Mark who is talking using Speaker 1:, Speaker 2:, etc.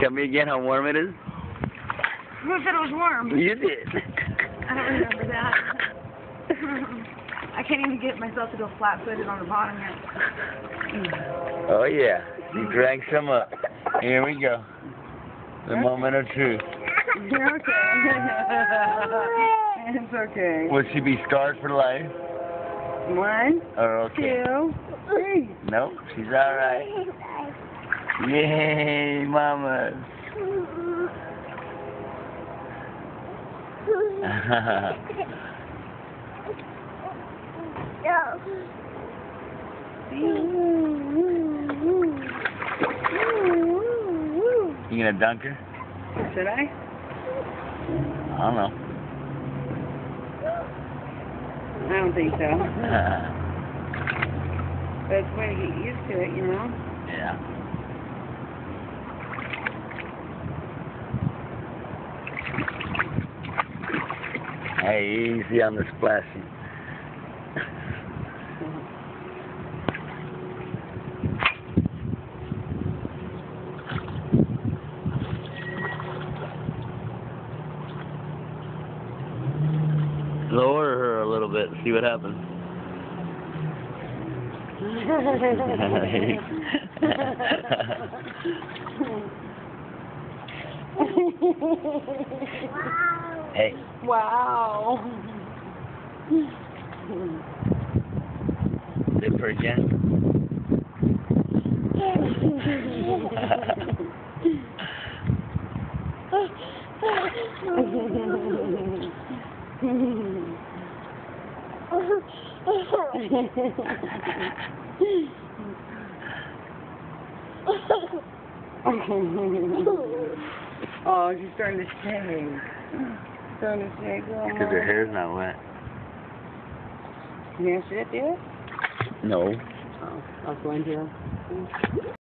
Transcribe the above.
Speaker 1: Tell me again how warm it is.
Speaker 2: Who said it was warm?
Speaker 1: You did.
Speaker 2: I don't remember that. I can't even get myself to go flat-footed on the bottom yet.
Speaker 1: Oh yeah, you drank some up. Here we go. The moment of truth.
Speaker 2: You're okay. It's okay.
Speaker 1: Will she be scarred for life?
Speaker 2: 1,
Speaker 1: Or okay?
Speaker 2: 2, 3.
Speaker 1: Nope, she's alright. Yay, mamas. You gonna dunk her?
Speaker 2: Should I?
Speaker 1: I don't know.
Speaker 2: I don't think so. But it's a way to get used to it, you know?
Speaker 1: Yeah. Hey, easy on the splashing. Lower her a little bit, see what happens. Hey.
Speaker 2: Wow.
Speaker 1: Dip her again.
Speaker 2: Oh, she's starting to shake. Starting to shake.
Speaker 1: Because her hair's not wet.
Speaker 2: You gonna sit there?
Speaker 1: No.
Speaker 2: Oh, I was going to.